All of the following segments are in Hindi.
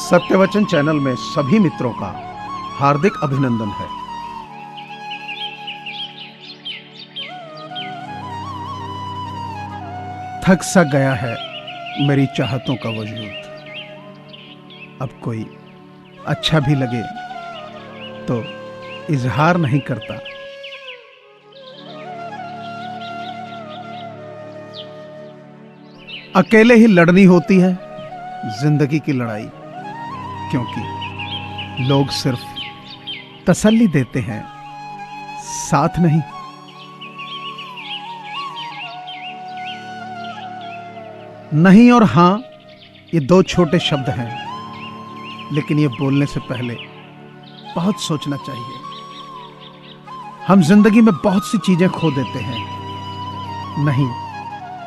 सत्यवचन चैनल में सभी मित्रों का हार्दिक अभिनंदन है। थक सा गया है मेरी चाहतों का वजूद। अब कोई अच्छा भी लगे तो इजहार नहीं करता। अकेले ही लड़नी होती है जिंदगी की लड़ाई, क्योंकि लोग सिर्फ तसल्ली देते हैं, साथ नहीं। नहीं और हां ये दो छोटे शब्द हैं, लेकिन ये बोलने से पहले बहुत सोचना चाहिए। हम जिंदगी में बहुत सी चीजें खो देते हैं, नहीं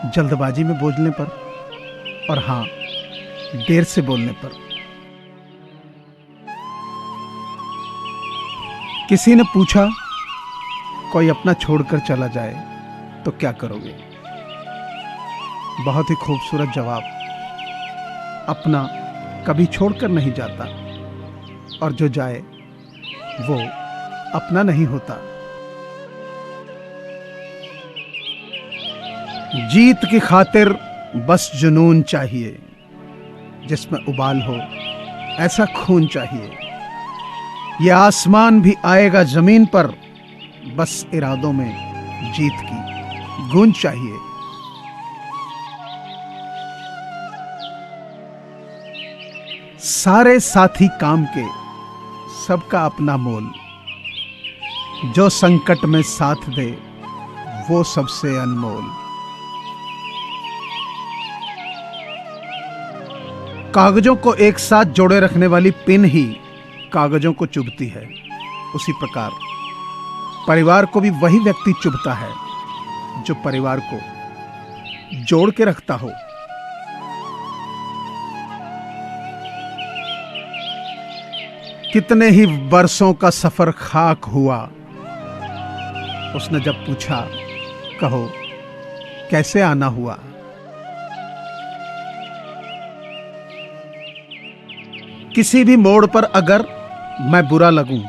जल्दबाजी में बोलने पर, और हां देर से बोलने पर। किसी ने पूछा कोई अपना छोड़कर चला जाए तो क्या करोगे? बहुत ही खूबसूरत जवाब। अपना कभी छोड़कर नहीं जाता, और जो जाए वो अपना नहीं होता। जीत की खातिर बस जुनून चाहिए, जिसमें उबाल हो ऐसा खून चाहिए। ये आसमान भी आएगा जमीन पर, बस इरादों में जीत की गूंज चाहिए। सारे साथी काम के, सबका अपना मोल। जो संकट में साथ दे वो सबसे अनमोल। कागजों को एक साथ जोड़े रखने वाली पिन ही कागजों को चुभती है, उसी प्रकार परिवार को भी वही व्यक्ति चुभता है जो परिवार को जोड़ के रखता हो। कितने ही बरसों का सफर खाक हुआ, उसने जब पूछा कहो कैसे आना हुआ। किसी भी मोड़ पर अगर मैं बुरा लगूं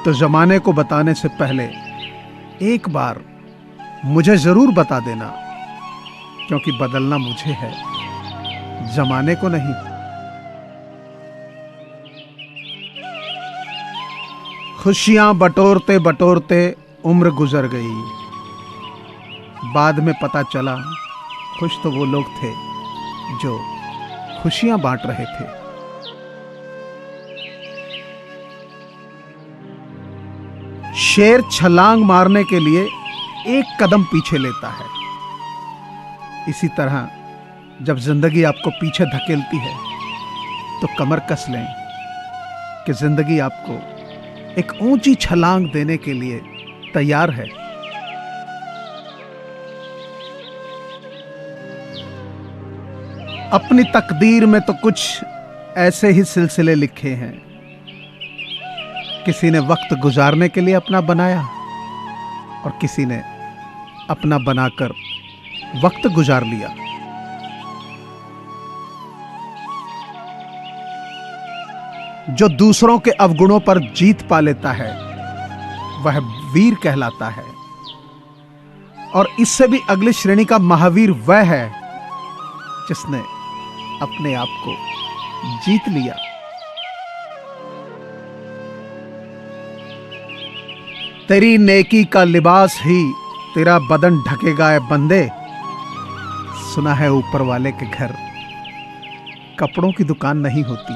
तो जमाने को बताने से पहले एक बार मुझे जरूर बता देना, क्योंकि बदलना मुझे है, जमाने को नहीं। खुशियां बटोरते बटोरते उम्र गुजर गई। बाद में पता चला खुश तो वो लोग थे जो खुशियां बांट रहे थे। शेर छलांग मारने के लिए एक कदम पीछे लेता है। इसी तरह जब जिंदगी आपको पीछे धकेलती है तो कमर कस लें कि जिंदगी आपको एक ऊंची छलांग देने के लिए तैयार है। अपनी तकदीर में तो कुछ ऐसे ही सिलसिले लिखे हैं। किसी ने वक्त गुजारने के लिए अपना बनाया, और किसी ने अपना बनाकर वक्त गुजार लिया। जो दूसरों के अवगुणों पर जीत पा लेता है वह वीर कहलाता है, और इससे भी अगली श्रेणी का महावीर वह है जिसने अपने आप को जीत लिया। तेरी नेकी का लिबास ही तेरा बदन ढकेगा ए बंदे। सुना है ऊपर वाले के घर कपड़ों की दुकान नहीं होती।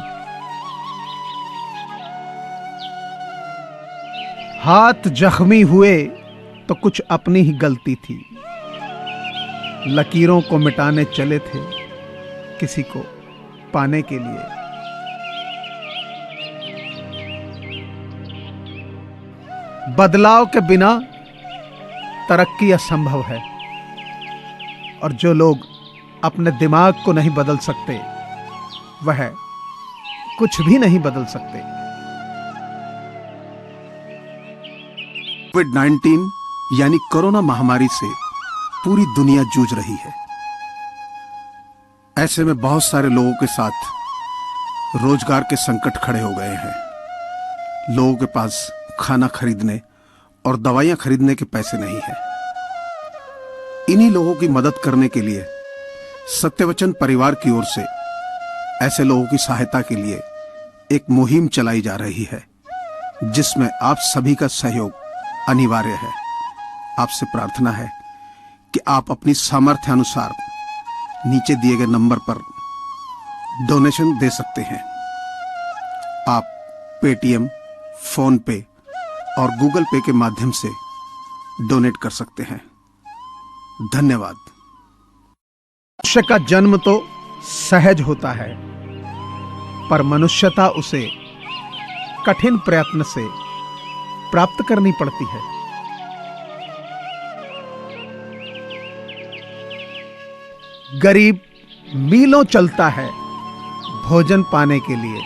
हाथ जख्मी हुए तो कुछ अपनी ही गलती थी। लकीरों को मिटाने चले थे किसी को पाने के लिए। बदलाव के बिना तरक्की असंभव है, और जो लोग अपने दिमाग को नहीं बदल सकते वह कुछ भी नहीं बदल सकते। कोविड-19 यानी कोरोना महामारी से पूरी दुनिया जूझ रही है। ऐसे में बहुत सारे लोगों के साथ रोजगार के संकट खड़े हो गए हैं। लोगों के पास खाना खरीदने और दवाइयां खरीदने के पैसे नहीं हैं। इन्हीं लोगों की मदद करने के लिए सत्यवचन परिवार की ओर से ऐसे लोगों की सहायता के लिए एक मुहिम चलाई जा रही है, जिसमें आप सभी का सहयोग अनिवार्य है। आपसे प्रार्थना है कि आप अपनी सामर्थ्य अनुसार नीचे दिए गए नंबर पर डोनेशन दे सकते हैं। आप पेटीएम, फोन पे और गूगल पे के माध्यम से डोनेट कर सकते हैं। धन्यवाद। मनुष्य का जन्म तो सहज होता है, पर मनुष्यता उसे कठिन प्रयत्न से प्राप्त करनी पड़ती है। गरीब मीलों चलता है भोजन पाने के लिए,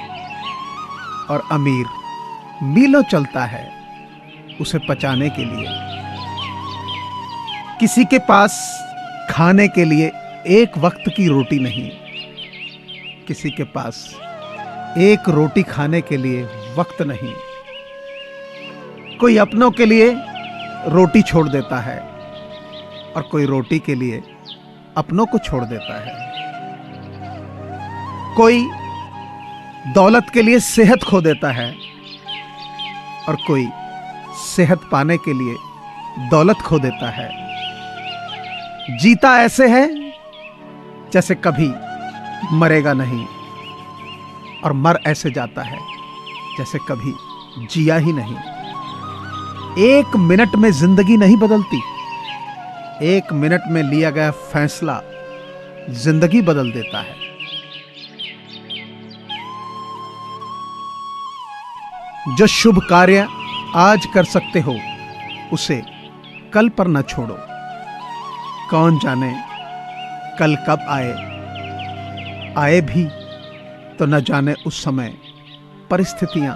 और अमीर मीलों चलता है उसे पचाने के लिए। किसी के पास खाने के लिए एक वक्त की रोटी नहीं, किसी के पास एक रोटी खाने के लिए वक्त नहीं। कोई अपनों के लिए रोटी छोड़ देता है और कोई रोटी के लिए अपनों को छोड़ देता है। कोई दौलत के लिए सेहत खो देता है और कोई सेहत पाने के लिए दौलत खो देता है। जीता ऐसे है जैसे कभी मरेगा नहीं, और मर ऐसे जाता है जैसे कभी जिया ही नहीं। एक मिनट में जिंदगी नहीं बदलती, एक मिनट में लिया गया फैसला जिंदगी बदल देता है। जो शुभ कार्य आज कर सकते हो उसे कल पर न छोड़ो। कौन जाने कल कब आए, आए भी तो न जाने उस समय परिस्थितियां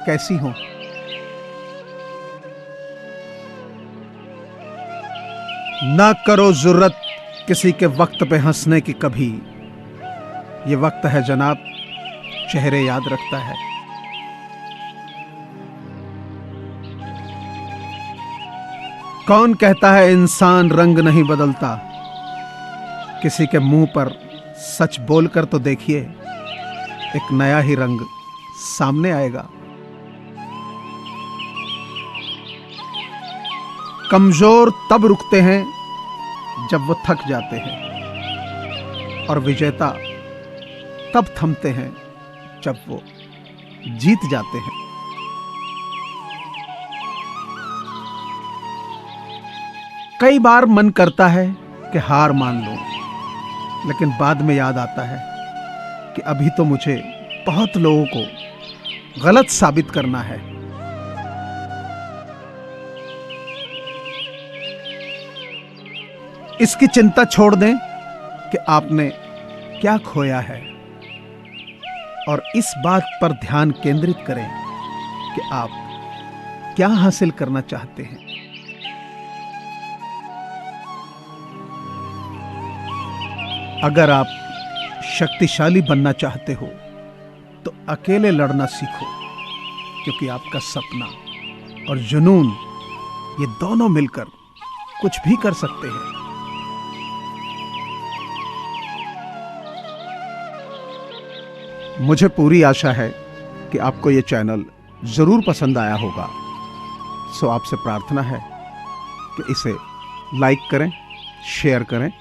कैसी हों। ना करो जरूरत किसी के वक्त पे हंसने की कभी, ये वक्त है जनाब चेहरे याद रखता है। कौन कहता है इंसान रंग नहीं बदलता, किसी के मुंह पर सच बोलकर तो देखिए, एक नया ही रंग सामने आएगा। कमजोर तब रुकते हैं जब वो थक जाते हैं, और विजेता तब थमते हैं जब वो जीत जाते हैं। कई बार मन करता है कि हार मान लो, लेकिन बाद में याद आता है कि अभी तो मुझे बहुत लोगों को गलत साबित करना है। इसकी चिंता छोड़ दें कि आपने क्या खोया है, और इस बात पर ध्यान केंद्रित करें कि आप क्या हासिल करना चाहते हैं। अगर आप शक्तिशाली बनना चाहते हो तो अकेले लड़ना सीखो, क्योंकि आपका सपना और जुनून ये दोनों मिलकर कुछ भी कर सकते हैं। मुझे पूरी आशा है कि आपको ये चैनल जरूर पसंद आया होगा। सो आपसे प्रार्थना है कि इसे लाइक करें, शेयर करें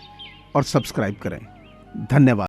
और सब्सक्राइब करें। धन्यवाद।